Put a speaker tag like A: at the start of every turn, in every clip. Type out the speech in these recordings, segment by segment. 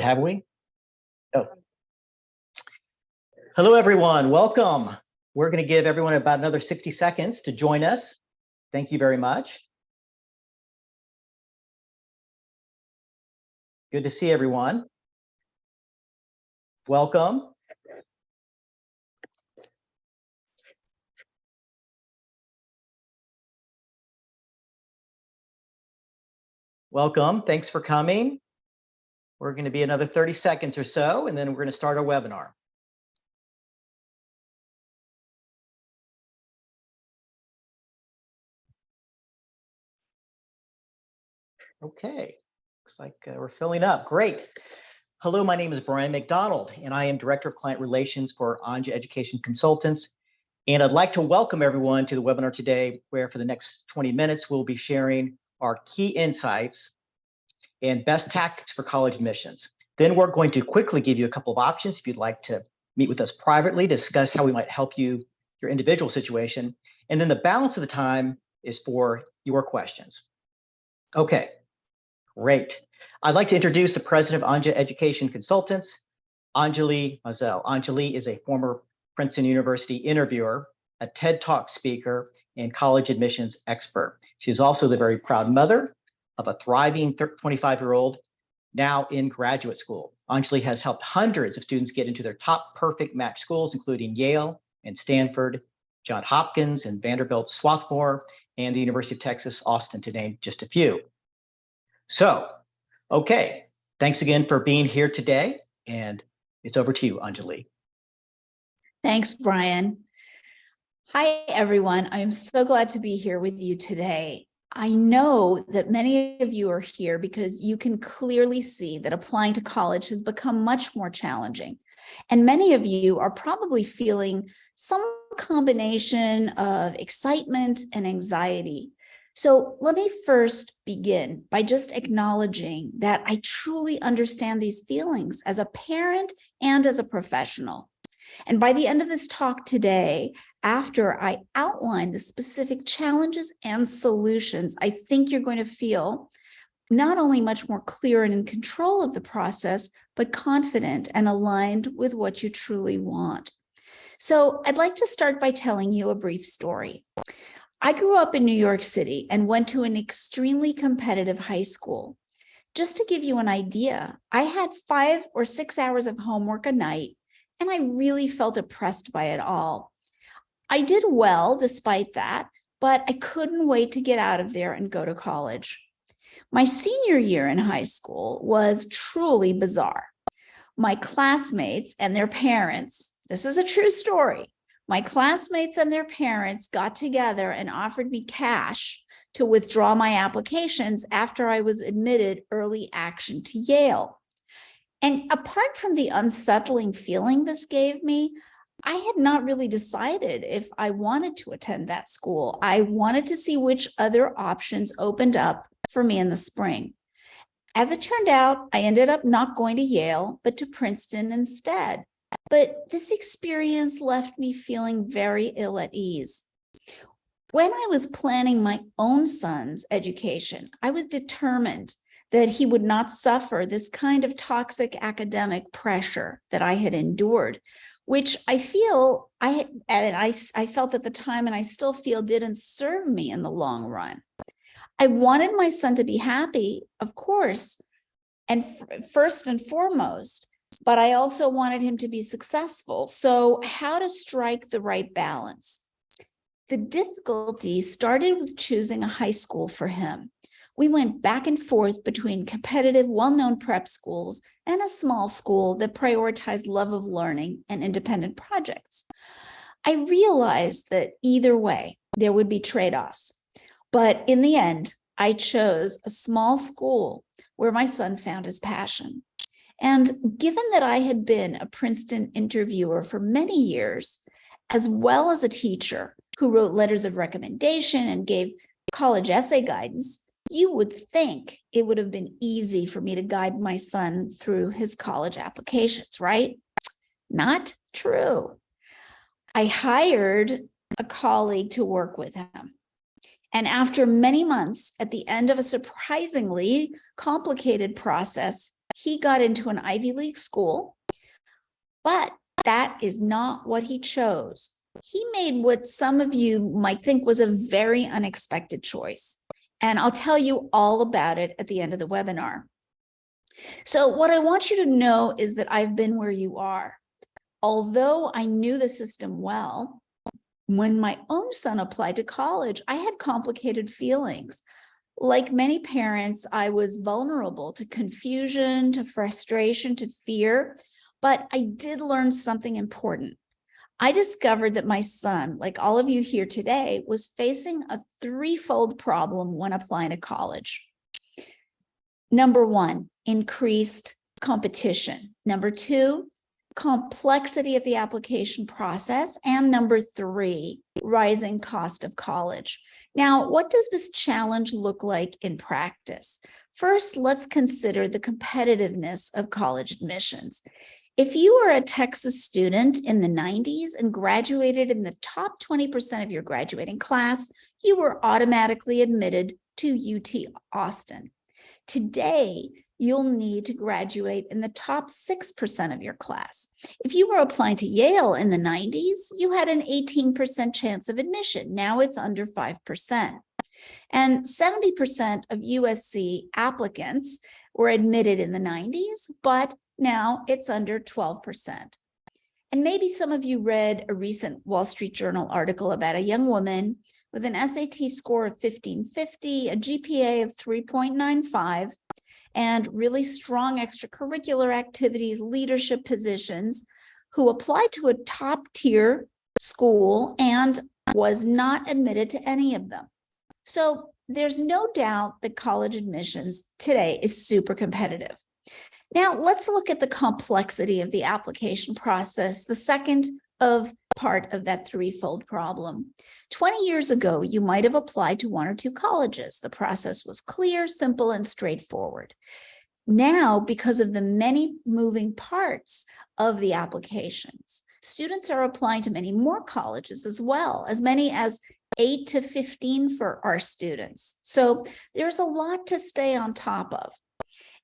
A: Have we? Oh. Hello, everyone. Welcome. We're going to give everyone about another 60 seconds to join us. Thank you very much. Good to see everyone. Welcome. Welcome. Thanks for coming. We're going to be another 30 seconds or so, and then we're going to start our webinar. Okay, looks like we're filling up. Great. Hello, my name is Brian McDonald, and I am Director of Client Relations for Anjali Education Consultants. And I'd like to welcome everyone to the webinar today, where for the next 20 minutes, we'll be sharing our key insights and best tactics for college admissions. Then we're going to quickly give you a couple of options if you'd like to meet with us privately, discuss how we might help you, your individual situation. And then the balance of the time is for your questions. Okay, great. I'd like to introduce the president of Anjali Education Consultants, Anjali Maazel. Anjali is a former Princeton University interviewer, a TED Talk speaker, and college admissions expert. She's also the very proud mother of a thriving 25-year-old now in graduate school. Anjali has helped hundreds of students get into their top perfect match schools, including Yale and Stanford, Johns Hopkins and Vanderbilt, Swarthmore, and the University of Texas, Austin, to name just a few. So, okay, thanks again for being here today, and it's over to you, Anjali.
B: Thanks, Brian. Hi, everyone. I'm so glad to be here with you today. I know that many of you are here because you can clearly see that applying to college has become much more challenging. And many of you are probably feeling some combination of excitement and anxiety. So let me first begin by just acknowledging that I truly understand these feelings as a parent and as a professional. And by the end of this talk today, after I outline the specific challenges and solutions, I think you're going to feel not only much more clear and in control of the process, but confident and aligned with what you truly want. So I'd like to start by telling you a brief story. I grew up in New York City and went to an extremely competitive high school. Just to give you an idea, I had 5 or 6 hours of homework a night, and I really felt oppressed by it all. I did well despite that, but I couldn't wait to get out of there and go to college. My senior year in high school was truly bizarre. My classmates and their parents, this is a true story, my classmates and their parents got together and offered me cash to withdraw my applications after I was admitted early action to Yale. And apart from the unsettling feeling this gave me, I had not really decided if I wanted to attend that school. I wanted to see which other options opened up for me in the spring. As it turned out, I ended up not going to Yale, but to Princeton instead. But this experience left me feeling very ill at ease. When I was planning my own son's education, I was determined that he would not suffer this kind of toxic academic pressure that I had endured, which I felt at the time, and I still feel didn't serve me in the long run. I wanted my son to be happy, of course, and first and foremost, but I also wanted him to be successful. So how to strike the right balance? The difficulty started with choosing a high school for him. We went back and forth between competitive, well-known prep schools and a small school that prioritized love of learning and independent projects. I realized that either way, there would be trade-offs. But in the end, I chose a small school where my son found his passion. And given that I had been a Princeton interviewer for many years, as well as a teacher who wrote letters of recommendation and gave college essay guidance, you would think it would have been easy for me to guide my son through his college applications, right? Not true. I hired a colleague to work with him. And after many months, at the end of a surprisingly complicated process, he got into an Ivy League school, but that is not what he chose. He made what some of you might think was a very unexpected choice. And I'll tell you all about it at the end of the webinar. So what I want you to know is that I've been where you are. Although I knew the system well, when my own son applied to college, I had complicated feelings. Like many parents, I was vulnerable to confusion, to frustration, to fear, but I did learn something important. I discovered that my son, like all of you here today, was facing a threefold problem when applying to college. Number one, increased competition. Number two, complexity of the application process. And number three, rising cost of college. Now, what does this challenge look like in practice? First, let's consider the competitiveness of college admissions. If you were a Texas student in the 90s and graduated in the top 20% of your graduating class, you were automatically admitted to UT Austin. Today, you'll need to graduate in the top 6% of your class. If you were applying to Yale in the 90s, you had an 18% chance of admission. Now it's under 5%. And 70% of USC applicants were admitted in the 90s, but now it's under 12%. And maybe some of you read a recent Wall Street Journal article about a young woman with an SAT score of 1550, a GPA of 3.95, and really strong extracurricular activities, leadership positions, who applied to a top tier school and was not admitted to any of them. So there's no doubt that college admissions today is super competitive. Now let's look at the complexity of the application process, the second part of that threefold problem. 20 years ago, you might have applied to one or two colleges. The process was clear, simple, and straightforward. Now, because of the many moving parts of the applications, students are applying to many more colleges as well, as many as 8 to 15 for our students. So there's a lot to stay on top of.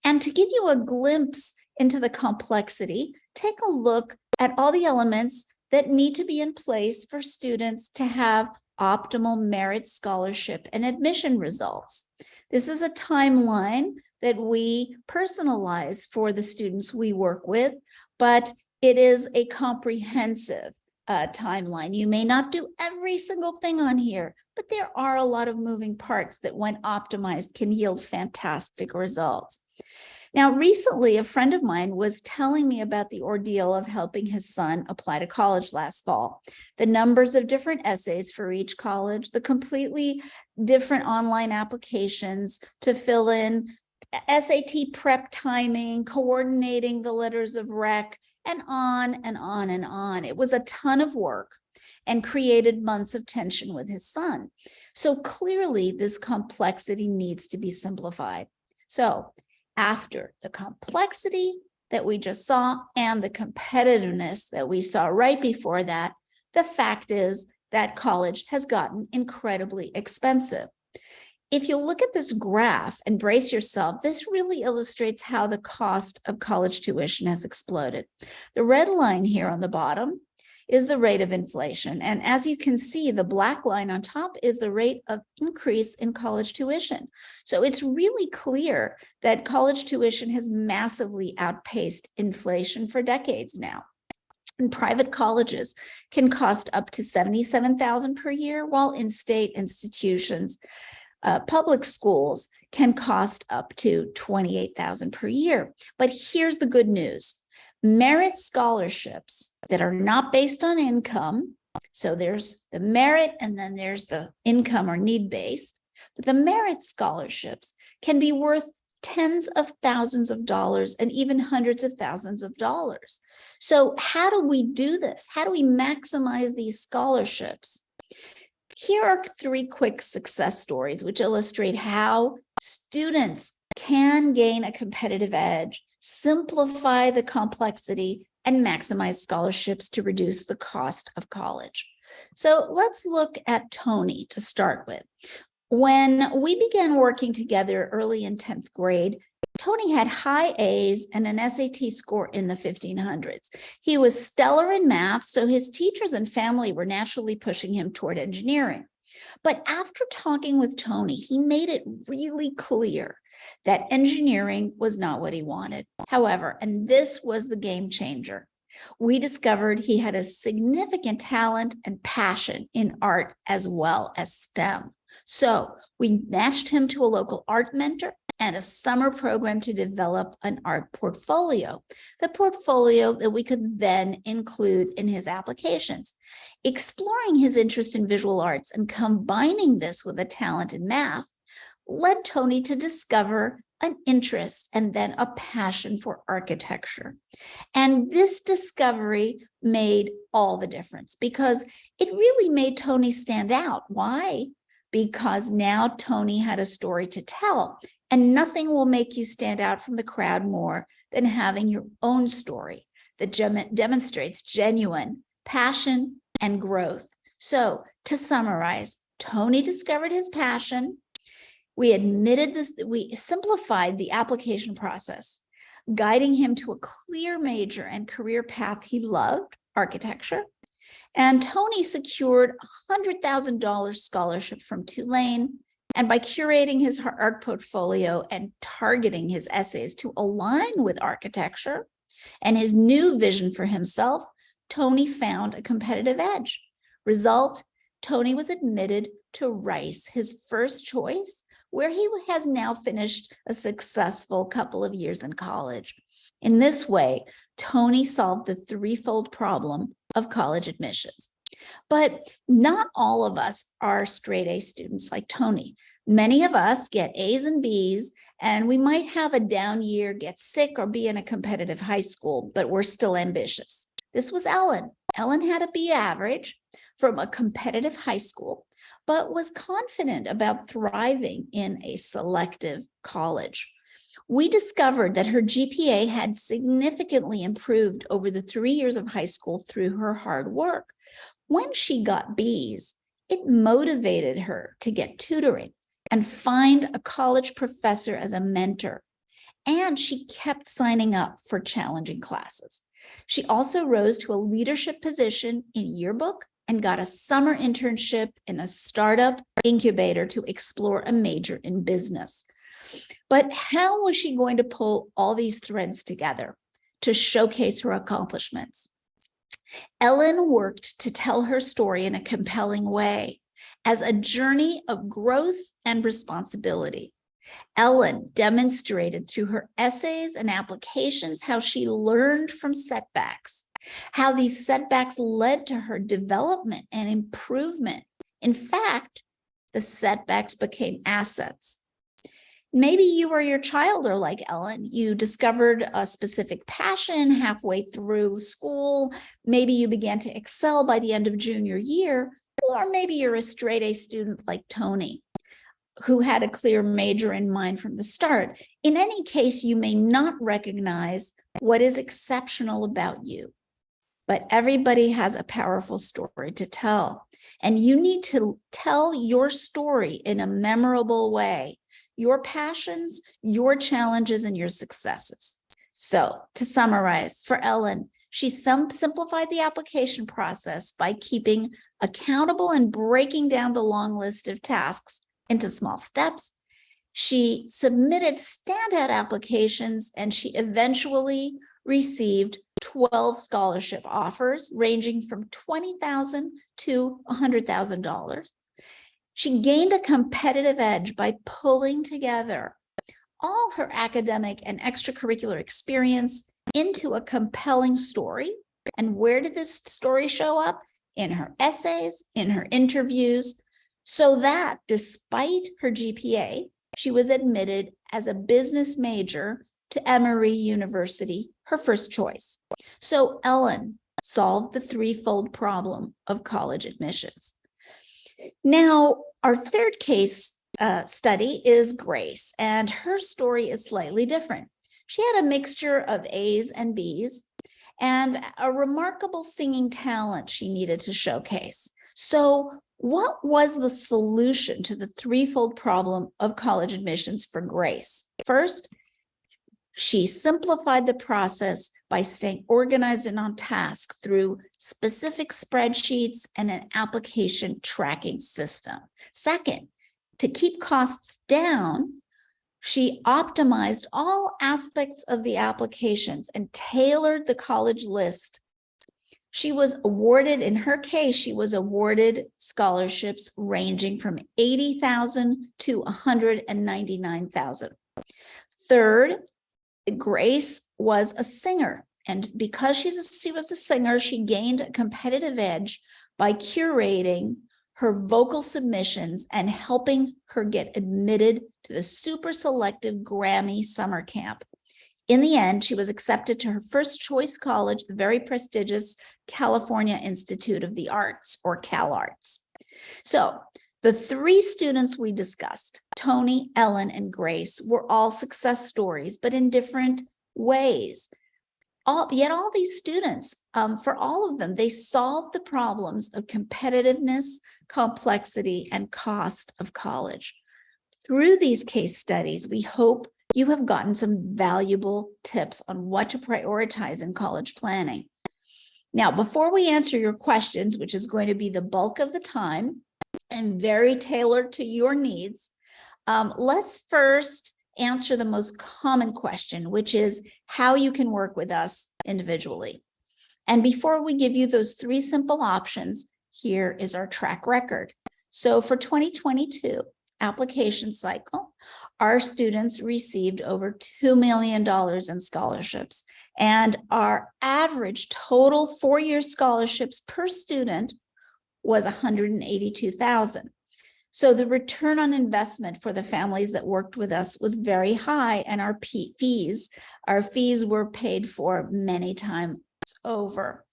B: And to give you a glimpse into the complexity, take a look at all the elements that need to be in place for students to have optimal merit scholarship and admission results. This is a timeline that we personalize for the students we work with, but it is a comprehensive timeline. You may not do every single thing on here, but there are a lot of moving parts that when optimized can yield fantastic results. Now, recently, a friend of mine was telling me about the ordeal of helping his son apply to college last fall. The numbers of different essays for each college, the completely different online applications to fill in, SAT prep timing, coordinating the letters of rec, and on and on and on. It was a ton of work and created months of tension with his son. So clearly, this complexity needs to be simplified. So after the complexity that we just saw and the competitiveness that we saw right before that, the fact is that college has gotten incredibly expensive. If you look at this graph and brace yourself, this really illustrates how the cost of college tuition has exploded. The red line here on the bottom is the rate of inflation. And as you can see, the black line on top is the rate of increase in college tuition. So it's really clear that college tuition has massively outpaced inflation for decades now. And private colleges can cost up to $77,000 per year, while in-state institutions, public schools, can cost up to $28,000 per year. But here's the good news. Merit scholarships that are not based on income, so there's the merit and then there's the income or need-based, but the merit scholarships can be worth tens of thousands of dollars and even hundreds of thousands of dollars. So how do we do this? How do we maximize these scholarships? Here are 3 quick success stories which illustrate how students can gain a competitive edge, simplify the complexity, and maximize scholarships to reduce the cost of college. So let's look at Tony to start with. When we began working together early in 10th grade, Tony had high A's and an SAT score in the 1500s. He was stellar in math, so his teachers and family were naturally pushing him toward engineering. But after talking with Tony, he made it really clear that engineering was not what he wanted. However, and this was the game changer, we discovered he had a significant talent and passion in art as well as STEM. So we matched him to a local art mentor and a summer program to develop an art portfolio, the portfolio that we could then include in his applications. Exploring his interest in visual arts and combining this with a talent in math led Tony to discover an interest and then a passion for architecture. And this discovery made all the difference because it really made Tony stand out. Why? Because now Tony had a story to tell, and nothing will make you stand out from the crowd more than having your own story that demonstrates genuine passion and growth. So to summarize, Tony discovered his passion. We admitted this, we simplified the application process, guiding him to a clear major and career path he loved, architecture. And Tony secured a $100,000 scholarship from Tulane. And by curating his art portfolio and targeting his essays to align with architecture and his new vision for himself, Tony found a competitive edge. Result, Tony was admitted to Rice, his first choice, where he has now finished a successful couple of years in college. In this way, Tony solved the threefold problem of college admissions. But not all of us are straight A students like Tony. Many of us get A's and B's, and we might have a down year, get sick, or be in a competitive high school, but we're still ambitious. This was Ellen. Ellen had a B average from a competitive high school, but was confident about thriving in a selective college. We discovered that her GPA had significantly improved over the 3 years of high school through her hard work. When she got B's, it motivated her to get tutoring and find a college professor as a mentor. And she kept signing up for challenging classes. She also rose to a leadership position in yearbook and got a summer internship in a startup incubator to explore a major in business. But how was she going to pull all these threads together to showcase her accomplishments? Ellen worked to tell her story in a compelling way as a journey of growth and responsibility. Ellen demonstrated through her essays and applications how she learned from setbacks, how these setbacks led to her development and improvement. In fact, the setbacks became assets. Maybe you or your child are like Ellen. You discovered a specific passion halfway through school. Maybe you began to excel by the end of junior year, or maybe you're a straight A student like Tony, who had a clear major in mind from the start. In any case, you may not recognize what is exceptional about you, but everybody has a powerful story to tell, and you need to tell your story in a memorable way. Your passions, your challenges, and your successes. So to summarize, for Ellen, she simplified the application process by keeping accountable and breaking down the long list of tasks into small steps. She submitted standout applications, and she eventually received 12 scholarship offers ranging from $20,000 to $100,000. She gained a competitive edge by pulling together all her academic and extracurricular experience into a compelling story. And where did this story show up? In her essays, in her interviews, so that despite her GPA, she was admitted as a business major to Emory University, her first choice. So Ellen solved the threefold problem of college admissions. Now, our third case study is Grace, and her story is slightly different. She had a mixture of A's and B's and a remarkable singing talent she needed to showcase. So what was the solution to the threefold problem of college admissions for Grace? First, She simplified the process by staying organized and on task through specific spreadsheets and an application tracking system. Second, to keep costs down, she optimized all aspects of the applications and tailored the college list. She was awarded, in her case, she was awarded scholarships ranging from $80,000 to $199,000. Third, Grace was a singer, and because she was a singer, she gained a competitive edge by curating her vocal submissions and helping her get admitted to the super selective Grammy summer camp. In the end, she was accepted to her first choice college, the very prestigious California Institute of the Arts, or CalArts. So the three students we discussed, Tony, Ellen, and Grace, were all success stories, but in different ways. Yet all these students, for all of them, they solved the problems of competitiveness, complexity, and cost of college. Through these case studies, we hope you have gotten some valuable tips on what to prioritize in college planning. Now, before we answer your questions, which is going to be the bulk of the time and very tailored to your needs, let's first answer the most common question, which is how you can work with us individually. And before we give you those three simple options, here is our track record. So for 2022 application cycle, our students received over $2 million in scholarships, and our average total four-year scholarships per student was $182,000. So the return on investment for the families that worked with us was very high, and our fees were paid for many times over.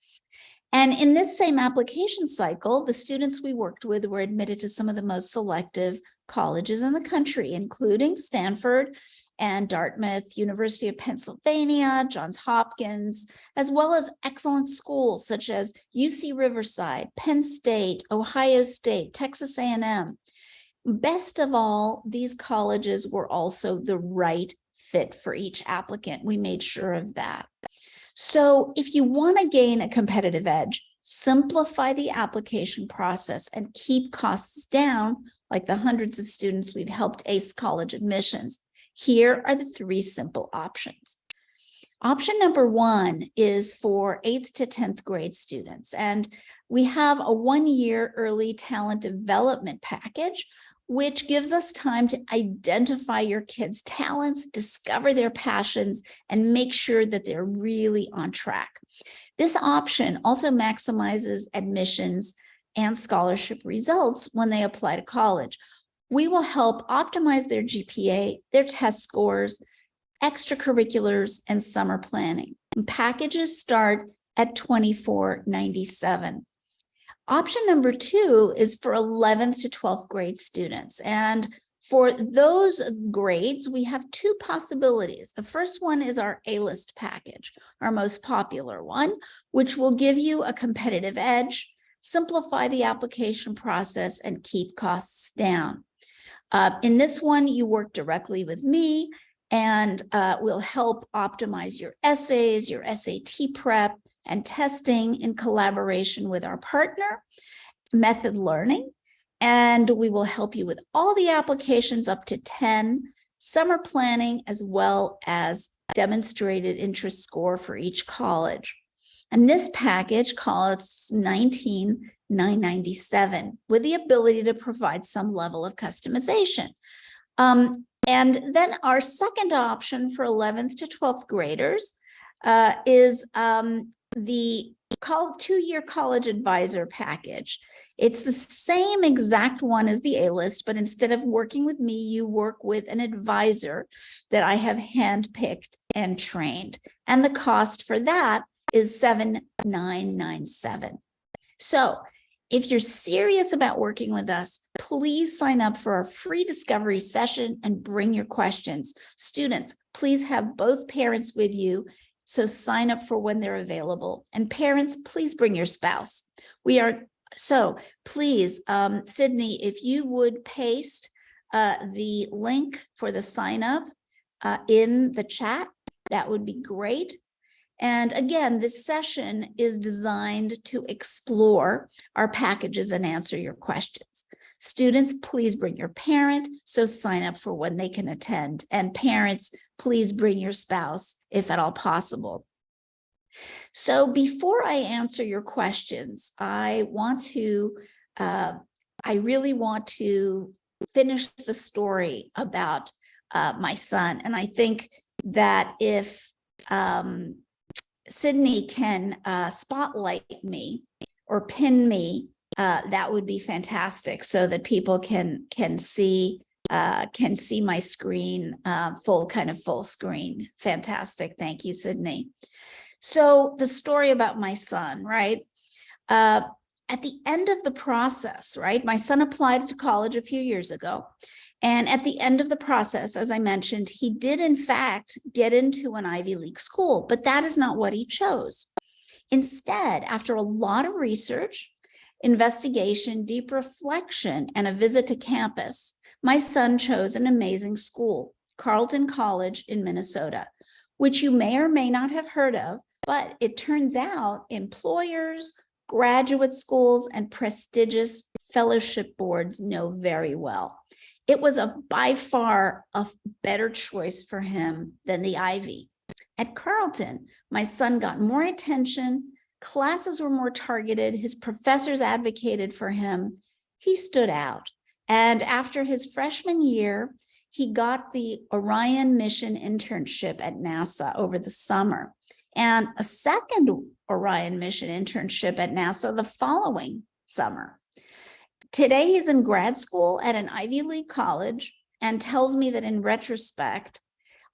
B: And in this same application cycle, the students we worked with were admitted to some of the most selective colleges in the country, including Stanford and Dartmouth, University of Pennsylvania, Johns Hopkins, as well as excellent schools such as UC Riverside, Penn State, Ohio State, Texas A&M. Best of all, these colleges were also the right fit for each applicant. We made sure of that. So if you want to gain a competitive edge, simplify the application process and keep costs down, like the hundreds of students we've helped ace college admissions. Here are the three simple options. Option number one is for 8th to 10th grade students, and we have a one-year early talent development package, which gives us time to identify your kids' talents, discover their passions, and make sure that they're really on track. This option also maximizes admissions and scholarship results when they apply to college. We will help optimize their GPA, their test scores, extracurriculars, and summer planning. And packages start at $24.97. Option number two is for 11th to 12th grade students. And for those grades, we have two possibilities. The first one is our A-list package, our most popular one, which will give you a competitive edge, simplify the application process, and keep costs down. In this one, you work directly with me, and we'll help optimize your essays, your SAT prep, and testing in collaboration with our partner, Method Learning. And we will help you with all the applications up to 10, summer planning, as well as demonstrated interest score for each college. And this package costs $19,997 with the ability to provide some level of customization. And then our second option for 11th to 12th graders is the two-year college advisor package. It's the same exact one as the A-list, but instead of working with me, you work with an advisor that I have handpicked and trained. And the cost for that is $7,997. So if you're serious about working with us, please sign up for our free discovery session and bring your questions. Students, please have both parents with you, so sign up for when they're available. And parents, please bring your spouse. So please, Sydney, if you would paste the link for the sign up in the chat, that would be great. And again, this session is designed to explore our packages and answer your questions. Students, please bring your parent, so sign up for when they can attend. And parents, please bring your spouse if at all possible. So before I answer your questions, I really want to finish the story about my son. And I think that if Sydney can spotlight me or pin me, that would be fantastic, so that people can see my screen full screen. Fantastic. Thank you, Sydney. So the story about my son, right? At the end of the process, right? My son applied to college a few years ago. And at the end of the process, as I mentioned, he did in fact get into an Ivy League school, but that is not what he chose. Instead, after a lot of research, investigation, deep reflection, and a visit to campus, my son chose an amazing school, Carleton College in Minnesota, which you may or may not have heard of, but it turns out employers, graduate schools, and prestigious fellowship boards know very well. It was by far a better choice for him than the Ivy. At Carleton, my son got more attention, classes were more targeted, his professors advocated for him. He stood out. And after his freshman year, he got the Orion mission internship at NASA over the summer, and a second Orion mission internship at NASA the following summer. Today, he's in grad school at an Ivy League college and tells me that in retrospect,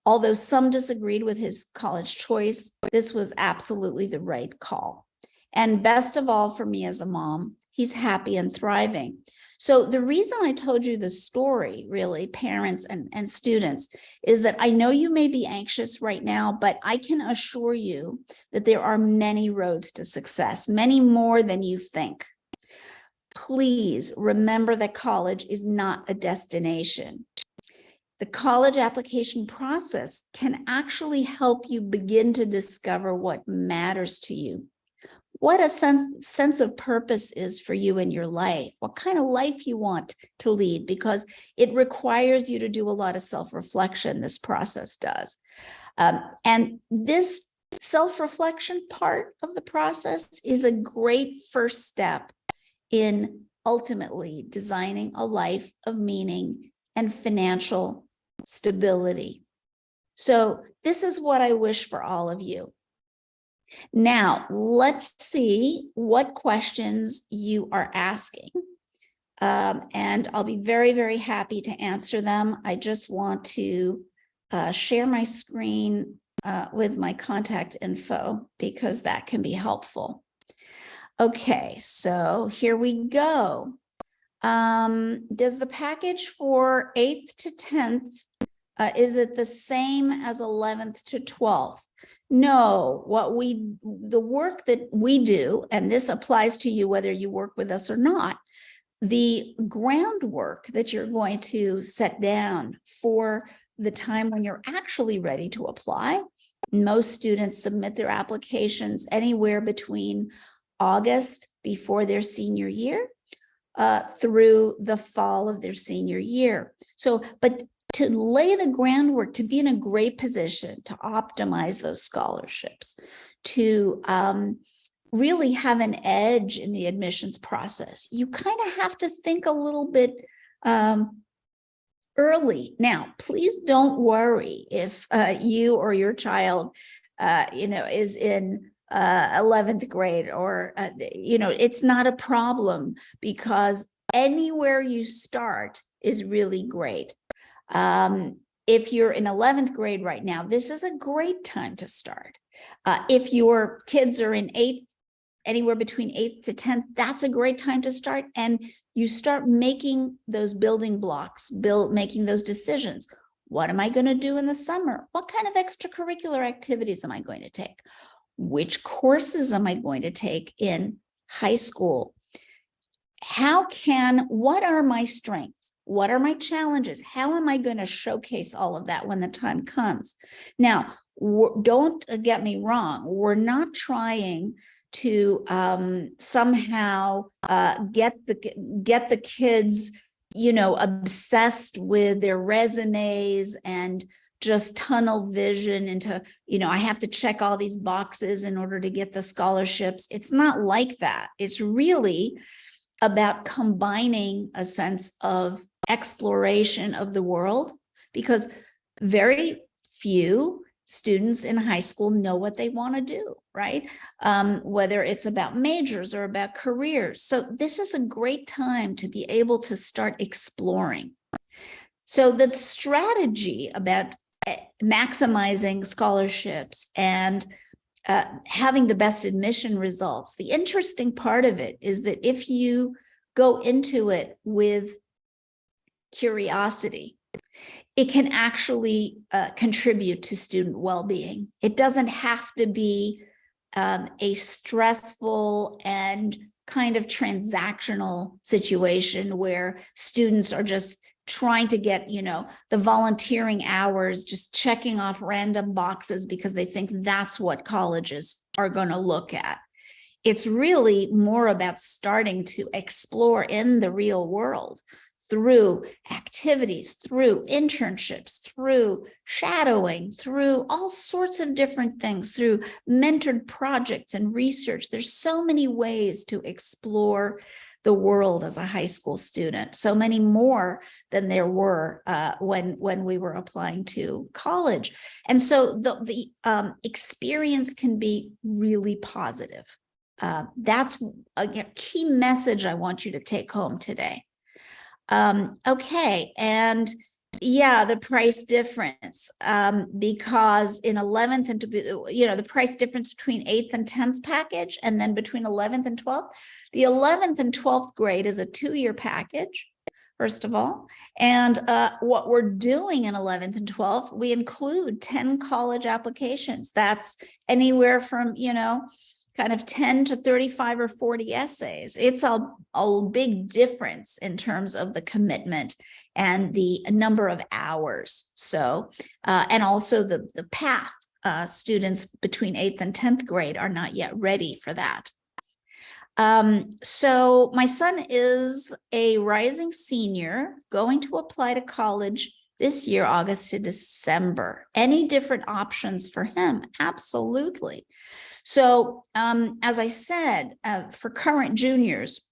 B: although some disagreed with his college choice, this was absolutely the right call. And best of all for me as a mom, he's happy and thriving. So the reason I told you the story, really, parents and students, is that I know you may be anxious right now, but I can assure you that there are many roads to success, many more than you think. Please remember that college is not a destination. The college application process can actually help you begin to discover what matters to you, what a sense of purpose is for you in your life, what kind of life you want to lead, because it requires you to do a lot of self-reflection, this process does. And this self-reflection part of the process is a great first step in ultimately designing a life of meaning and financial stability. So this is what I wish for all of you. Now, let's see what questions you are asking. And I'll be very, very happy to answer them. I just want to share my screen with my contact info, because that can be helpful. Okay, so here we go. Does the package for 8th to 10th, is it the same as 11th to 12th? No, the work that we do, and this applies to you whether you work with us or not, the groundwork that you're going to set down for the time when you're actually ready to apply. Most students submit their applications anywhere between August before their senior year through the fall of their senior year. So, but to lay the groundwork, to be in a great position to optimize those scholarships, to really have an edge in the admissions process, you kind of have to think a little bit early. Now, please don't worry if you or your child, is in 11th grade or, it's not a problem, because anywhere you start is really great. If you're in 11th grade right now, this is a great time to start. If your kids are in 8th, anywhere between 8th to 10th, that's a great time to start. And you start making those building blocks, making those decisions. What am I going to do in the summer? What kind of extracurricular activities am I going to take? Which courses am I going to take in high school? what are my strengths? What are my challenges? How am I going to showcase all of that when the time comes? Now, don't get me wrong. We're not trying to somehow get the kids, obsessed with their resumes and just tunnel vision into, I have to check all these boxes in order to get the scholarships. It's not like that. It's really about combining a sense of exploration of the world, because very few students in high school know what they want to do, right? Whether it's about majors or about careers. So this is a great time to be able to start exploring. So the strategy about maximizing scholarships and having the best admission results, the interesting part of it is that if you go into it with curiosity, it can actually contribute to student well-being. It doesn't have to be a stressful and kind of transactional situation where students are just trying to get, the volunteering hours, just checking off random boxes because they think that's what colleges are going to look at. It's really more about starting to explore in the real world through activities, through internships, through shadowing, through all sorts of different things, through mentored projects and research. There's so many ways to explore the world as a high school student, so many more than there were when we were applying to college. And so the experience can be really positive. That's a key message I want you to take home today. Okay, and yeah, the price difference, because in 11th and, the price difference between 8th and 10th package, and then between 11th and 12th, the 11th and 12th grade is a 2-year package, first of all. And what we're doing in 11th and 12th, we include 10 college applications. That's anywhere from, kind of 10 to 35 or 40 essays. It's a big difference in terms of the commitment and the number of hours. So, and also the path. Students between 8th and 10th grade are not yet ready for that. So my son is a rising senior going to apply to college this year, August to December. Any different options for him? Absolutely. So as I said, for current juniors,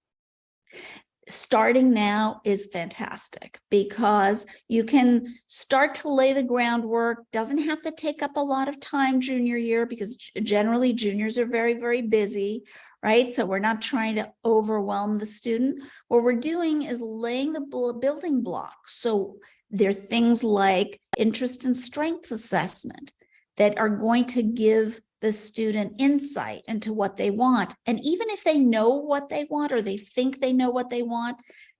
B: starting now is fantastic because you can start to lay the groundwork. Doesn't have to take up a lot of time junior year because generally juniors are very, very busy, right? So we're not trying to overwhelm the student. What we're doing is laying the building blocks. So there are things like interest and strengths assessment that are going to give the student insight into what they want. And even if they know what they want or they think they know what they want,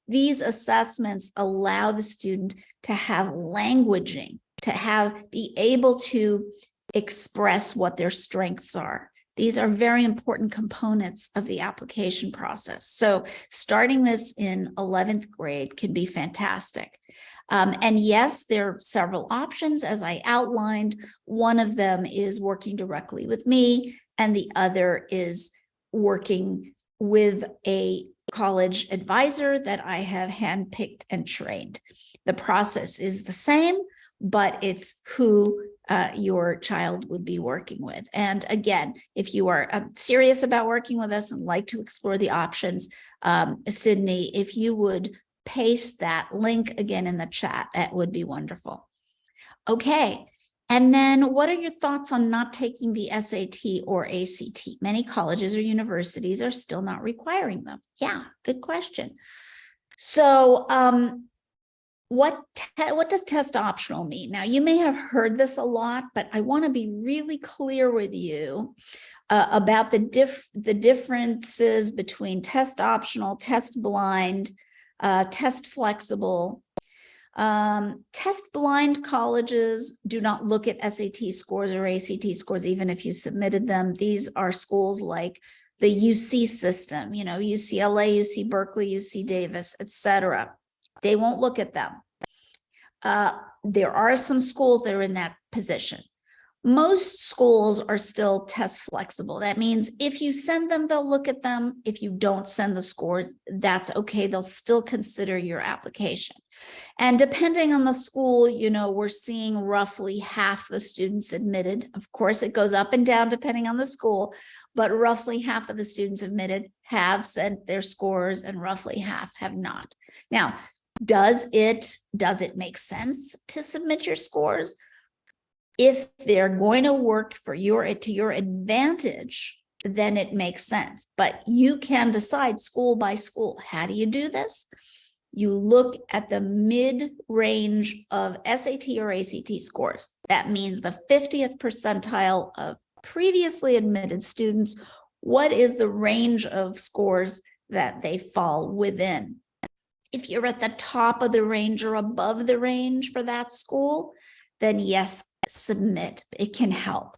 B: these assessments allow the student to have languaging, to be able to express what their strengths are. These are very important components of the application process. So starting this in 11th grade can be fantastic. And yes, there are several options, as I outlined. One of them is working directly with me, and the other is working with a college advisor that I have handpicked and trained. The process is the same, but it's who your child would be working with. And again, if you are serious about working with us and like to explore the options, Sydney, if you would paste that link again in the chat, that would be wonderful. Okay, and then what are your thoughts on not taking the SAT or ACT? Many colleges or universities are still not requiring them. Yeah, good question. So what does test optional mean? Now, you may have heard this a lot, but I want to be really clear with you about the differences between test optional, test blind, test flexible. Test blind colleges do not look at SAT scores or ACT scores, even if you submitted them. These are schools like the UC system, UCLA, UC Berkeley, UC Davis, etc. They won't look at them. There are some schools that are in that position. Most schools are still test flexible. That means if you send them, they'll look at them. If you don't send the scores, that's okay. They'll still consider your application. And depending on the school, we're seeing roughly half the students admitted. Of course, it goes up and down depending on the school, but roughly half of the students admitted have sent their scores and roughly half have not. Now, does it make sense to submit your scores? If they're going to work to your advantage, then it makes sense. But you can decide school by school. How do you do this? You look at the mid-range of SAT or ACT scores. That means the 50th percentile of previously admitted students. What is the range of scores that they fall within? If you're at the top of the range or above the range for that school, then yes, submit. It can help.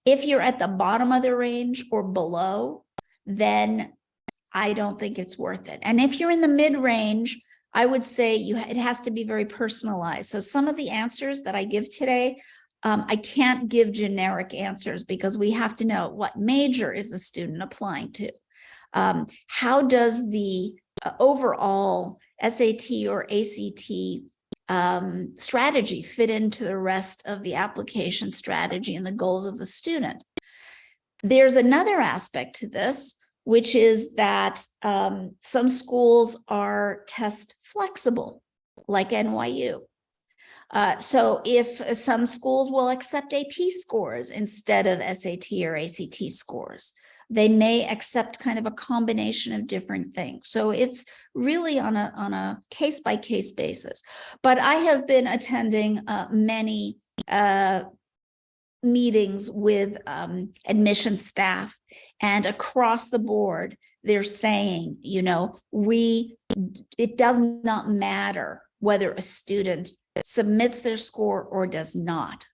B: If you're at the bottom of the range or below, then I don't think it's worth it. And if you're in the mid-range, I would say it has to be very personalized. So some of the answers that I give today, I can't give generic answers because we have to know what major is the student applying to. How does the overall SAT or ACT strategy fit into the rest of the application strategy and the goals of the student? There's another aspect to this, which is that some schools are test flexible, like NYU. So if some schools will accept AP scores instead of SAT or ACT scores, they may accept kind of a combination of different things. So it's really on a case-by-case basis. But I have been attending many meetings with admission staff, and across the board, they're saying, it does not matter whether a student submits their score or does not.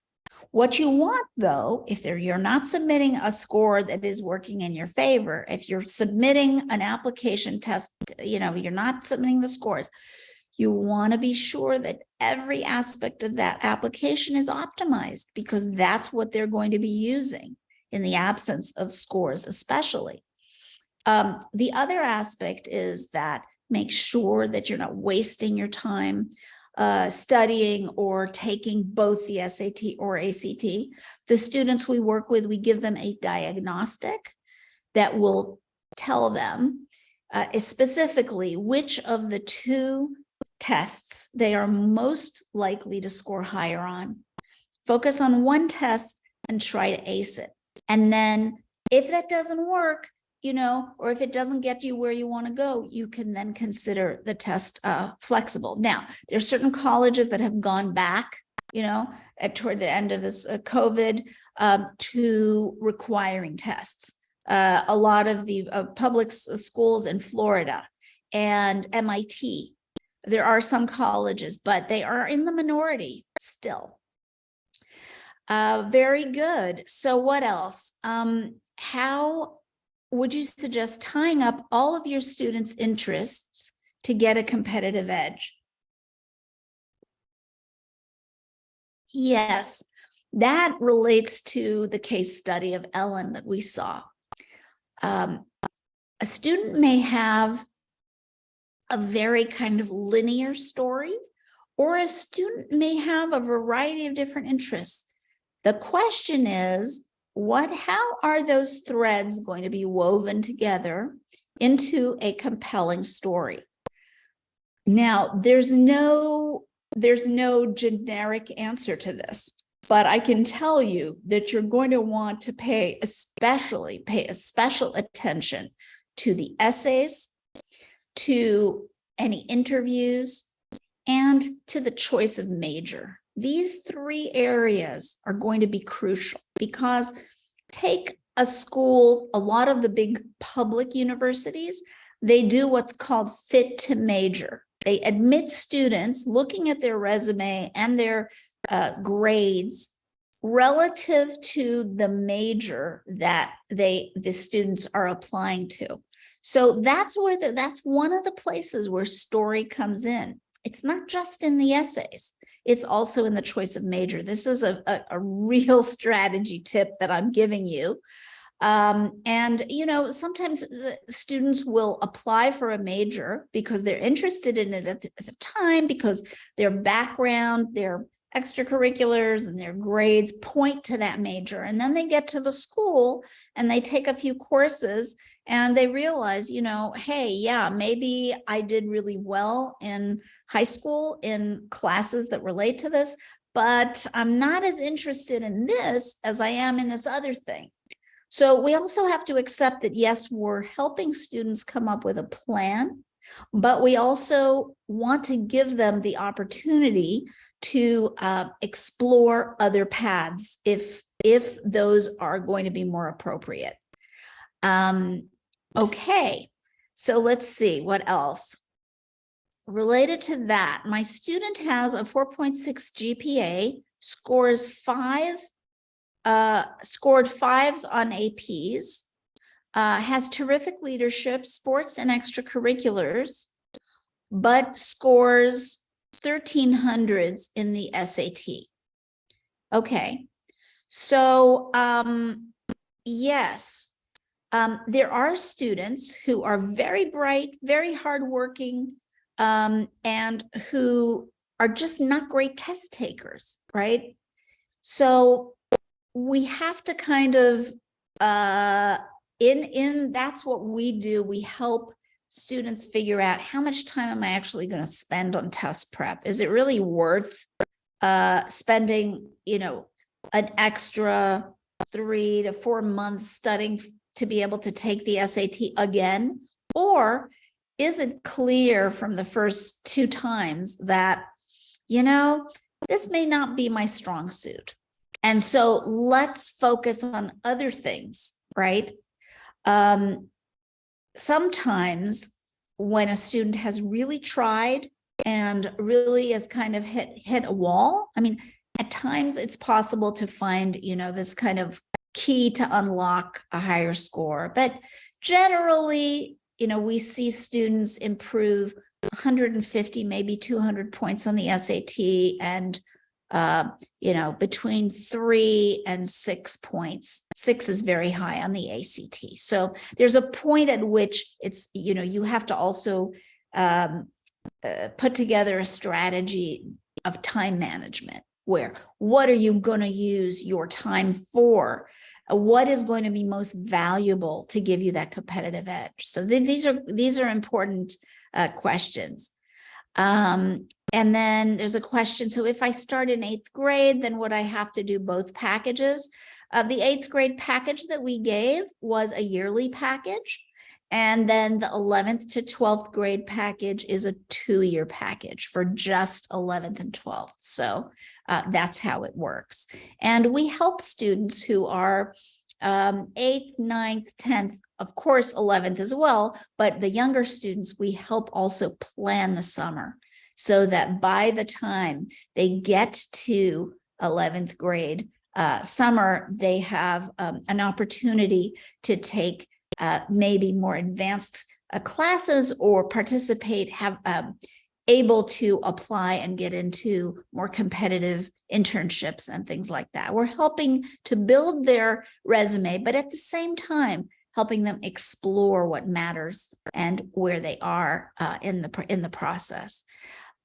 B: What you want, though, if you're not submitting a score that is working in your favor, if you're submitting an application test, you're not submitting the scores, you want to be sure that every aspect of that application is optimized, because that's what they're going to be using in the absence of scores, especially. The other aspect is that make sure that you're not wasting your time studying or taking both the SAT or ACT. The students we work with, we give them a diagnostic that will tell them specifically which of the two tests they are most likely to score higher on. Focus on one test and try to ace it. And then if that doesn't work, or if it doesn't get you where you want to go, you can then consider the test flexible. Now, there are certain colleges that have gone back, toward the end of this COVID to requiring tests. A lot of the public schools in Florida and MIT, there are some colleges, but they are in the minority still. Very good. So what else? How would you suggest tying up all of your students' interests to get a competitive edge? Yes, that relates to the case study of Ellen that we saw. A student may have a very kind of linear story, or a student may have a variety of different interests. The question is, how are those threads going to be woven together into a compelling story? Now, there's no generic answer to this, but I can tell you that you're going to want to pay a special attention to the essays, to any interviews, and to the choice of major. These three areas are going to be crucial, because take a school, a lot of the big public universities, they do what's called fit to major. They admit students looking at their resume and their grades relative to the major that the students are applying to. So that's one of the places where story comes in. It's not just in the essays, it's also in the choice of major. This is a real strategy tip that I'm giving you. And, sometimes students will apply for a major because they're interested in it at the time, because their background, their extracurriculars and their grades point to that major. And then they get to the school and they take a few courses and they realize, hey, yeah, maybe I did really well in high school in classes that relate to this, but I'm not as interested in this as I am in this other thing. So we also have to accept that, yes, we're helping students come up with a plan, but we also want to give them the opportunity to explore other paths if those are going to be more appropriate. Okay, so let's see what else. Related to that, my student has a 4.6 GPA, scored 5s on APs, has terrific leadership, sports and extracurriculars, but scores 1300s in the SAT. Okay, so yes, there are students who are very bright, very hardworking, and who are just not great test takers, right? So we have to kind of, that's what we do. We help students figure out how much time am I actually going to spend on test prep? Is it really worth spending, an extra 3 to 4 months studying to be able to take the SAT again? Or is it clear from the first 2 times that, this may not be my strong suit? And so let's focus on other things, right? Sometimes when a student has really tried and really has kind of hit a wall, I mean, at times it's possible to find, this kind of key to unlock a higher score. But generally, we see students improve 150, maybe 200 points on the SAT, and between 3 and 6 points. 6 is very high on the ACT. So there's a point at which it's, you have to also put together a strategy of time management, where what are you going to use your time for? What is going to be most valuable to give you that competitive edge? So these are important questions. And then there's a question. So if I start in 8th grade, then would I have to do both packages? The 8th grade package that we gave was a yearly package. And then the 11th to 12th grade package is a 2-year package for just 11th and 12th. So that's how it works. And we help students who are 8th, 9th, 10th, of course, 11th as well, but the younger students, we help also plan the summer so that by the time they get to 11th grade summer, they have an opportunity to take maybe more advanced classes or participate, able to apply and get into more competitive internships and things like that. We're helping to build their resume, but at the same time, helping them explore what matters and where they are in the process.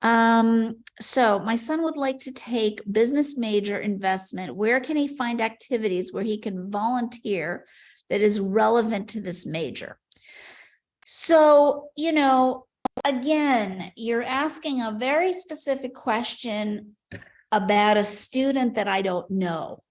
B: So my son would like to take business major investment. Where can he find activities where he can volunteer that is relevant to this major? So, again, you're asking a very specific question about a student that I don't know.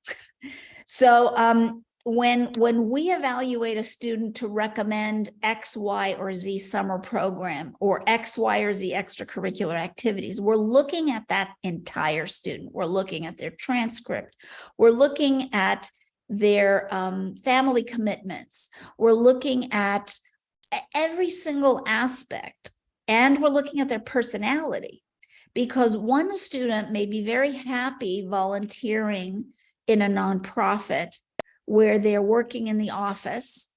B: So when we evaluate a student to recommend X, Y, or Z summer program or X, Y, or Z extracurricular activities, we're looking at that entire student. We're looking at their transcript. We're looking at their family commitments. We're looking at every single aspect, and we're looking at their personality, because one student may be very happy volunteering in a nonprofit where they're working in the office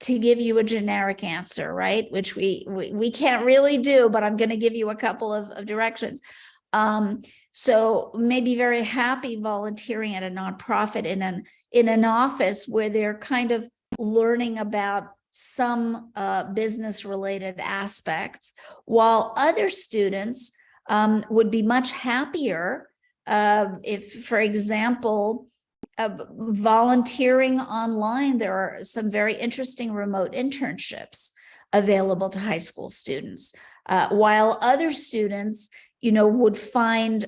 B: to give you a generic answer, right? Which we can't really do, but I'm going to give you a couple of directions. So maybe very happy volunteering at a nonprofit in an office where they're kind of learning about some business related aspects, while other students would be much happier if, for example, volunteering online. There are some very interesting remote internships available to high school students, while other students, would find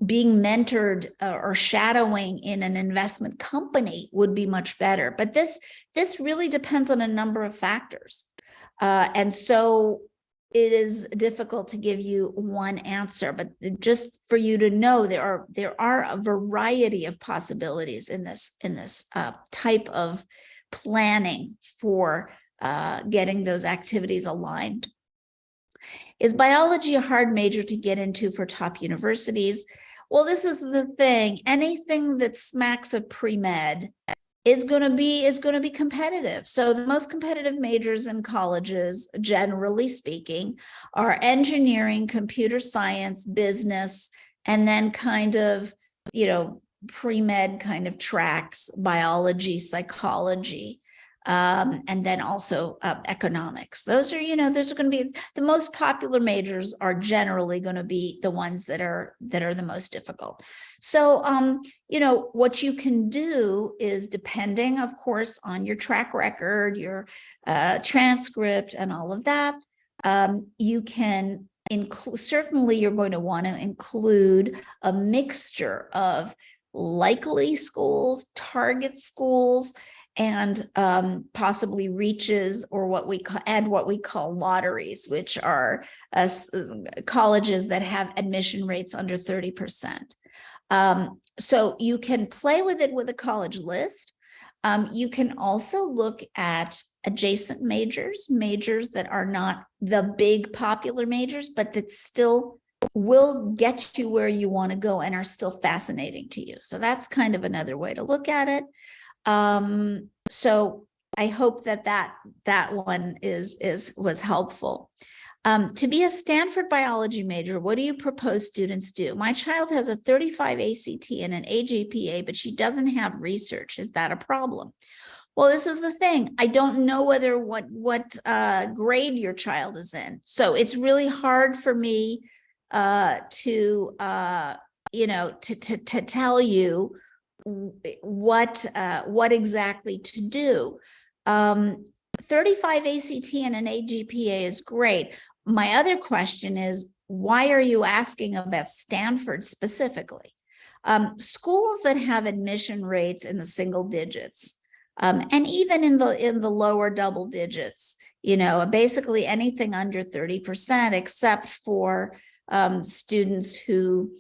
B: being mentored or shadowing in an investment company would be much better. But this really depends on a number of factors. And so it is difficult to give you one answer, but just for you to know, there are a variety of possibilities in this type of planning for getting those activities aligned. Is biology a hard major to get into for top universities? Well, this is the thing. Anything that smacks of pre-med is going to be competitive. So the most competitive majors in colleges, generally speaking, are engineering, computer science, business, and then kind of, pre-med kind of tracks, biology, psychology, and then also economics. Those are going to be the most popular majors, are generally going to be the ones that are the most difficult. So, what you can do is, depending, of course, on your track record, your transcript, and all of that, you can certainly you're going to want to include a mixture of likely schools, target schools, and possibly reaches, or what we call lotteries, which are colleges that have admission rates under 30%. So you can play with it with a college list. You can also look at adjacent majors that are not the big popular majors, but that still will get you where you want to go and are still fascinating to you. So that's kind of another way to look at it. So I hope that one was helpful. To be a Stanford biology major, what do you propose students do? My child has a 35 ACT and an AGPA, but she doesn't have research. Is that a problem? Well, this is the thing. I don't know what grade your child is in. So it's really hard for me to tell you what exactly to do. 35 ACT and an AGPA is great. My other question is, why are you asking about Stanford specifically? Schools that have admission rates in the single digits, and even in the lower double digits, basically anything under 30%, except for students who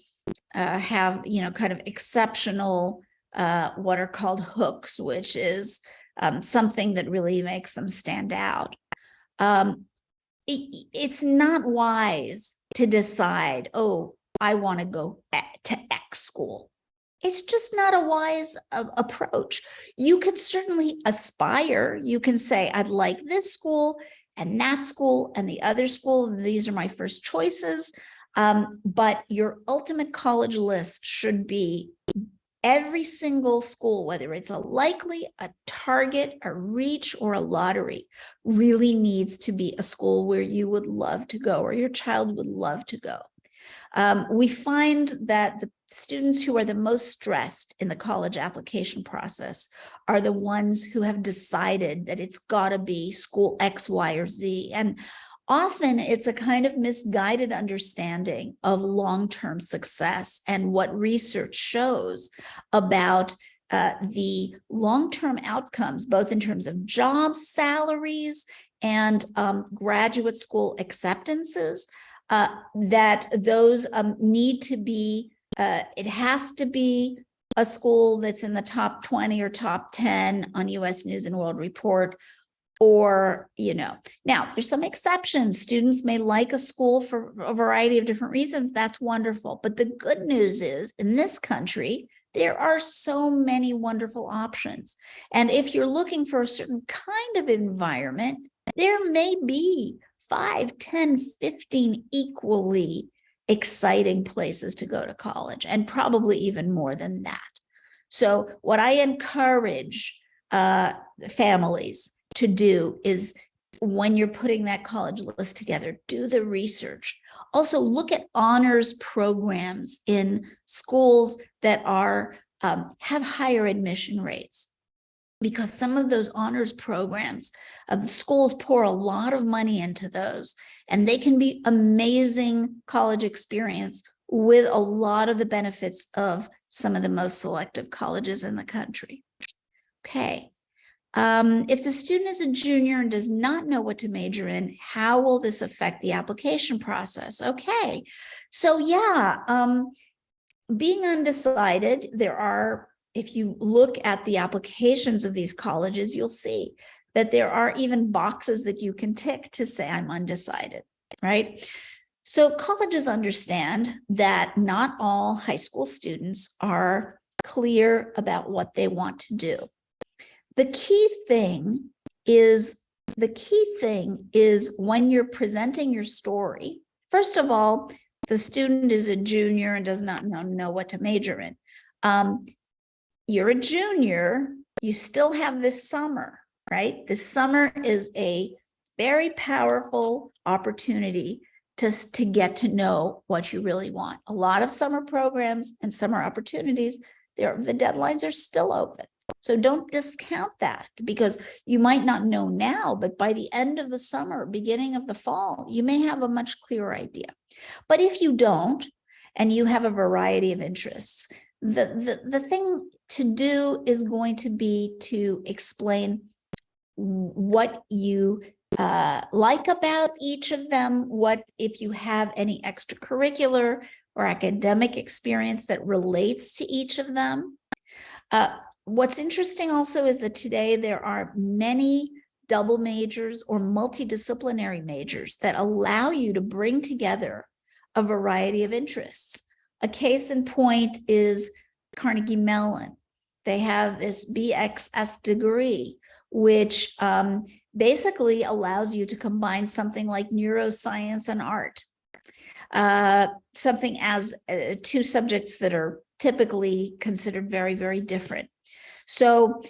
B: have, kind of exceptional, what are called hooks, which is something that really makes them stand out. It's not wise to decide, oh, I want to go to X school. It's just not a wise approach. You could certainly aspire. You can say, I'd like this school and that school and the other school. These are my first choices. But your ultimate college list should be every single school, whether it's a likely, a target, a reach, or a lottery, really needs to be a school where you would love to go, or your child would love to go. We find that the students who are the most stressed in the college application process are the ones who have decided that it's got to be school X, Y, or Z. And often it's a kind of misguided understanding of long-term success and what research shows about the long-term outcomes, both in terms of jobs, salaries, and graduate school acceptances, that those need to be, it has to be a school that's in the top 20 or top 10 on US News and World Report, or, now there's some exceptions. Students may like a school for a variety of different reasons. That's wonderful. But the good news is, in this country, There are so many wonderful options. And if you're looking for a certain kind of environment, there may be 5, 10, 15 equally exciting places to go to college, and probably even more than that. So what I encourage families to do is, when you're putting that college list together, do the research. Also, look at honors programs in schools that are have higher admission rates, because some of those honors programs, schools pour a lot of money into those, and they can be amazing college experience with a lot of the benefits of some of the most selective colleges in the country. Okay. If the student is a junior and does not know what to major in, how will this affect the application process? Okay. So yeah, being undecided, there are, if you look at the applications of these colleges, you'll see that there are even boxes that you can tick to say, I'm undecided, right? So colleges understand that not all high school students are clear about what they want to do. The key thing is when you're presenting your story, first of all, the student is a junior and does not know what to major in. You're a junior, you still have this summer, right? This summer is a very powerful opportunity to get to know what you really want. A lot of summer programs and summer opportunities, the deadlines are still open. So don't discount that, because you might not know now, but by the end of the summer, beginning of the fall, you may have a much clearer idea. But if you don't, and you have a variety of interests, the thing to do is going to be to explain what you like about each of them, what if you have any extracurricular or academic experience that relates to each of them. What's interesting also is that today there are many double majors or multidisciplinary majors that allow you to bring together a variety of interests. A case in point is Carnegie Mellon. They have this BXS degree, which basically allows you to combine something like neuroscience and art, something as two subjects that are typically considered very, very different. So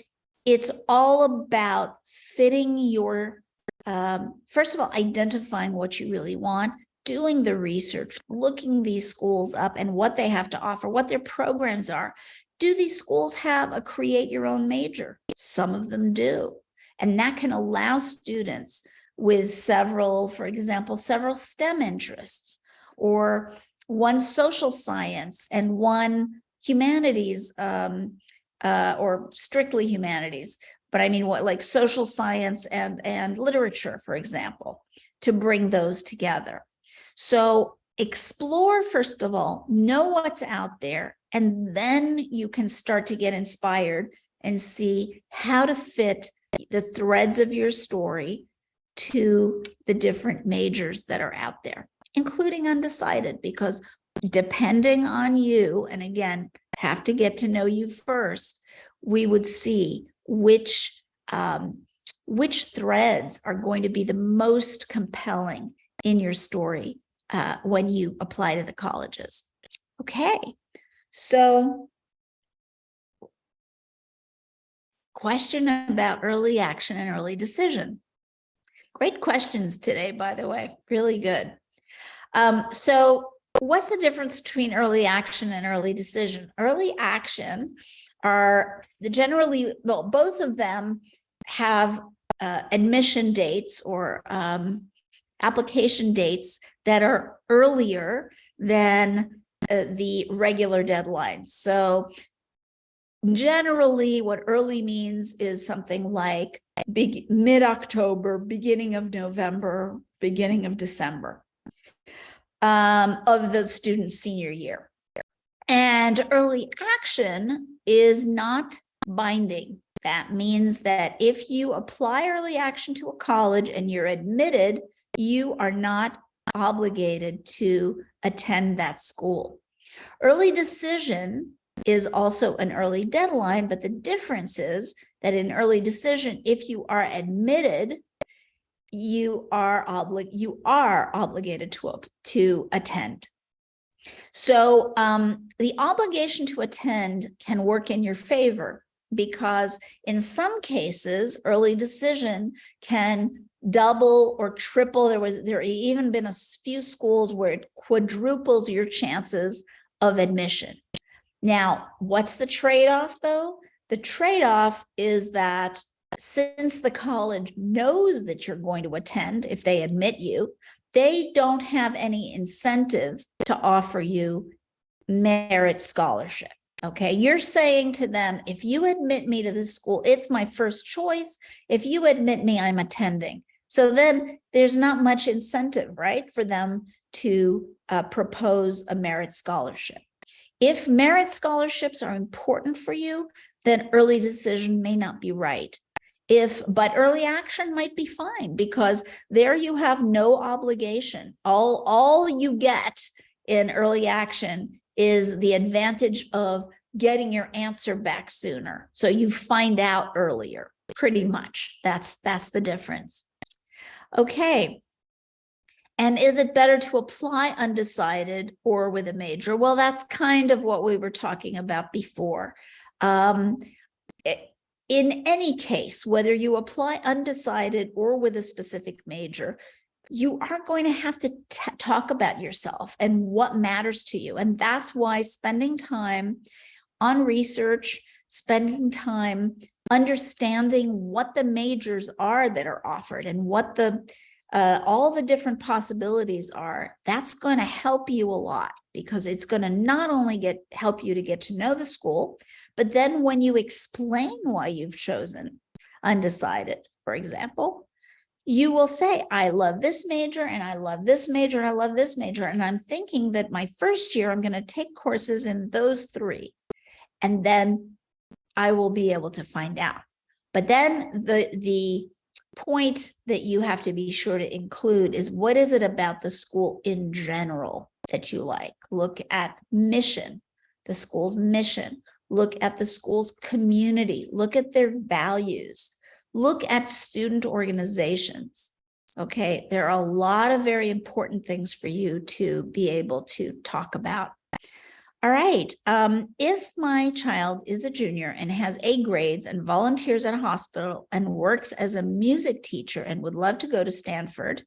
B: it's all about fitting your, first of all, identifying what you really want, doing the research, looking these schools up and what they have to offer, what their programs are. Do these schools have a create your own major? Some of them do. And that can allow students with several, for example, several STEM interests, or one social science and one humanities, or strictly humanities, but I mean what, like social science and literature, for example, to bring those together. So explore, first of all, know what's out there, and then you can start to get inspired and see how to fit the threads of your story to the different majors that are out there, including undecided, because depending on you, and again, have to get to know you first, we would see which threads are going to be the most compelling in your story when you apply to the colleges. Okay, so question about early action and early decision. Great questions today, by the way, really good. So what's the difference between early action and early decision? Early action are generally, well, both of them have admission dates or application dates that are earlier than the regular deadlines. So generally what early means is something like mid-October, beginning of November, beginning of December of the student's senior year. And early action is not binding. That means that if you apply early action to a college and you're admitted, you are not obligated to attend that school. Early decision is also an early deadline, but the difference is that in early decision, if you are admitted, you are obligated to attend. So the obligation to attend can work in your favor, because in some cases, early decision can double or triple. There even been a few schools where it quadruples your chances of admission. Now, what's the trade-off though? The trade-off is that since the college knows that you're going to attend, if they admit you, they don't have any incentive to offer you merit scholarship. Okay, you're saying to them, if you admit me to this school, it's my first choice. If you admit me, I'm attending. So then there's not much incentive, right, for them to propose a merit scholarship. If merit scholarships are important for you, then early decision may not be right. But early action might be fine, because there you have no obligation. All you get in early action is the advantage of getting your answer back sooner. So you find out earlier, pretty much. That's the difference. Okay. And is it better to apply undecided or with a major? Well, that's kind of what we were talking about before. In any case, whether you apply undecided or with a specific major, you are going to have to talk about yourself and what matters to you. And that's why spending time on research, spending time understanding what the majors are that are offered and what all the different possibilities are, that's going to help you a lot, because it's going to not only help you to get to know the school, but then when you explain why you've chosen undecided, for example, you will say, I love this major and I love this major and I love this major. And I'm thinking that my first year, I'm going to take courses in those three, and then I will be able to find out. But then the point that you have to be sure to include is, what is it about the school in general that you like? Look at mission, the school's mission. Look at the school's community. Look at their values. Look at student organizations. Okay, there are a lot of very important things for you to be able to talk about. All right, if my child is a junior and has A grades and volunteers at a hospital and works as a music teacher and would love to go to Stanford,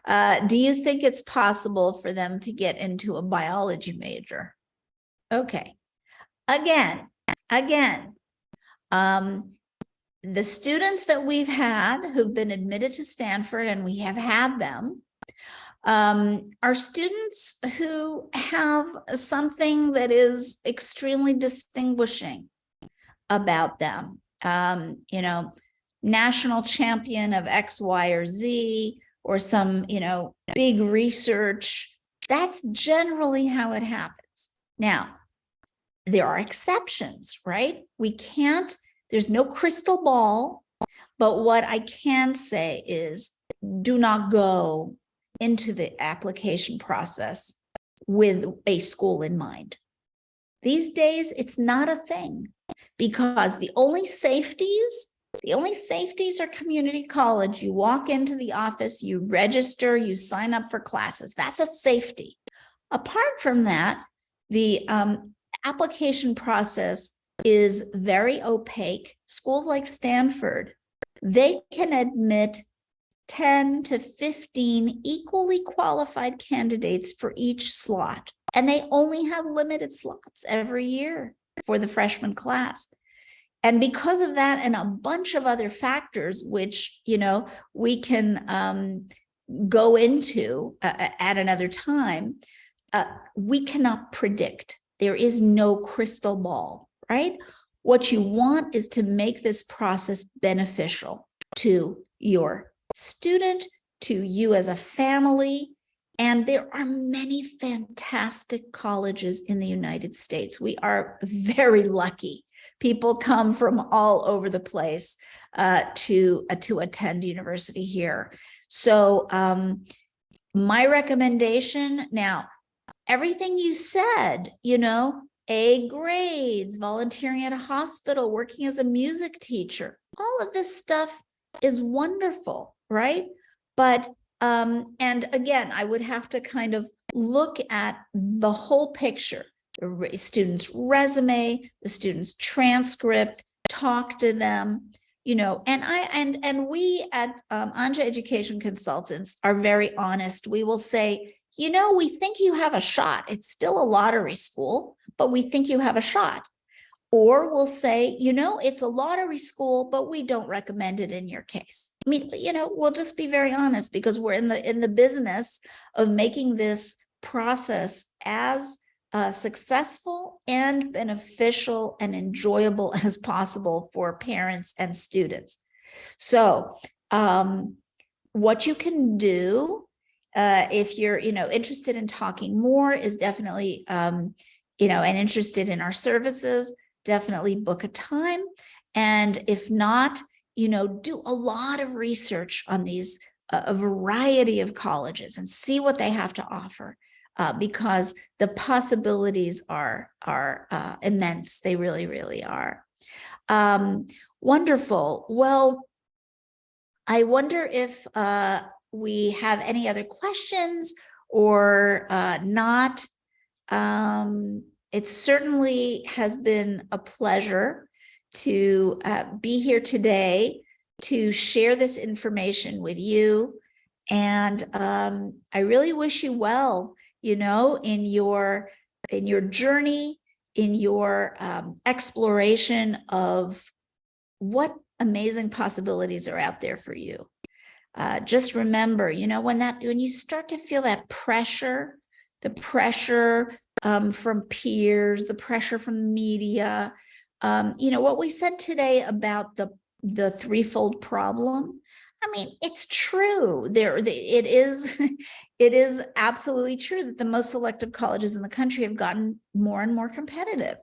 B: do you think it's possible for them to get into a biology major? Okay, again, the students that we've had who've been admitted to Stanford, and we have had them, are students who have something that is extremely distinguishing about them. You know, national champion of X, Y, or Z, or some, big research. That's generally how it happens. Now, there are exceptions, right? There's no crystal ball, but what I can say is, do not go into the application process with a school in mind. These days, it's not a thing, because the only safeties are community college. You walk into the office, you register, you sign up for classes. That's a safety. Apart from that, the application process is very opaque. Schools like Stanford, they can admit 10 to 15 equally qualified candidates for each slot. And they only have limited slots every year for the freshman class. And because of that and a bunch of other factors, which, we can go into at another time, we cannot predict. There is no crystal ball, right? What you want is to make this process beneficial to your student, to you as a family. And there are many fantastic colleges in the United States. We are very lucky. People come from all over the place to attend university here. So my recommendation now, everything you said, A grades, volunteering at a hospital, working as a music teacher. All of this stuff is wonderful, right? But, and again, I would have to kind of look at the whole picture, the student's resume, the student's transcript, talk to them, and we at Anja Education Consultants are very honest. We will say, we think you have a shot. It's still a lottery school, but we think you have a shot. Or we'll say, it's a lottery school, but we don't recommend it in your case. I mean, we'll just be very honest, because we're in the business of making this process as successful and beneficial and enjoyable as possible for parents and students. So what you can do if you're, interested in talking more is definitely, and interested in our services, definitely book a time. And if not, do a lot of research on these, a variety of colleges, and see what they have to offer. Because the possibilities are immense. They really, really are. Wonderful. Well, I wonder if we have any other questions or not. It certainly has been a pleasure to be here today to share this information with you. And I really wish you well, in your journey, in your exploration of what amazing possibilities are out there for you. Just remember, when you start to feel that pressure, the pressure from peers, the pressure from media, what we said today about the threefold problem. I mean, it's true. It is absolutely true that the most selective colleges in the country have gotten more and more competitive,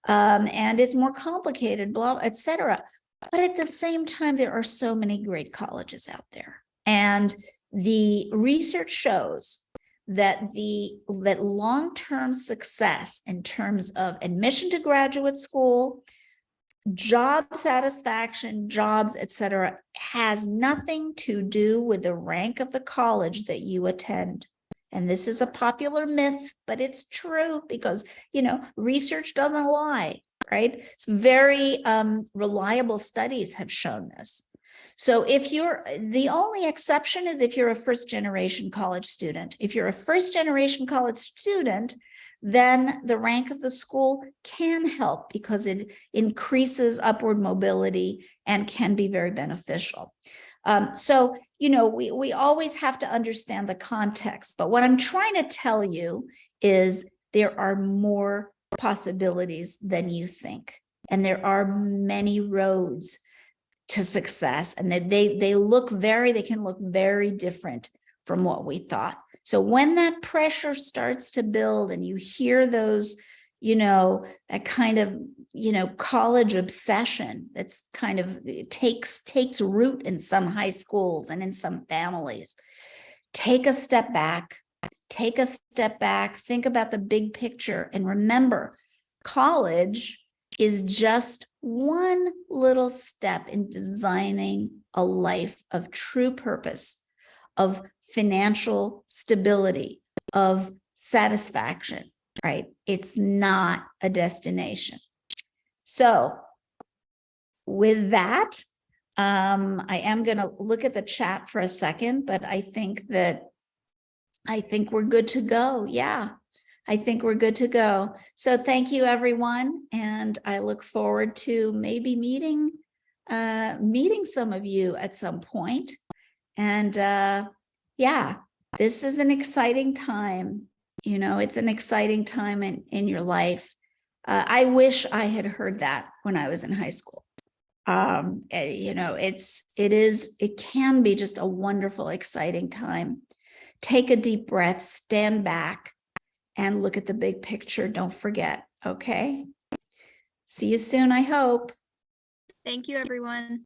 B: and it's more complicated, blah, et cetera. But at the same time, there are so many great colleges out there, and the research shows that that long-term success in terms of admission to graduate school, job satisfaction, jobs, etc., has nothing to do with the rank of the college that you attend. And this is a popular myth, but it's true, because, research doesn't lie, right? It's very reliable studies have shown this. So the only exception is if you're a first-generation college student. If you're a first-generation college student, then the rank of the school can help, because it increases upward mobility and can be very beneficial. So, we always have to understand the context. But what I'm trying to tell you is there are more possibilities than you think. And there are many roads to success, and that they can look very different from what we thought. So when that pressure starts to build and you hear those, that kind of, college obsession that's kind of takes root in some high schools and in some families, take a step back, think about the big picture, and remember, college is just one little step in designing a life of true purpose, of financial stability, of satisfaction, right? It's not a destination. So with that, I am going to look at the chat for a second, but I think we're good to go. Yeah, I think we're good to go. So thank you, everyone. And I look forward to maybe meeting some of you at some point. And yeah, this is an exciting time. It's an exciting time in your life. I wish I had heard that when I was in high school. It can be just a wonderful, exciting time. Take a deep breath, stand back, and look at the big picture. Don't forget, okay? See you soon, I hope.
C: Thank you, everyone.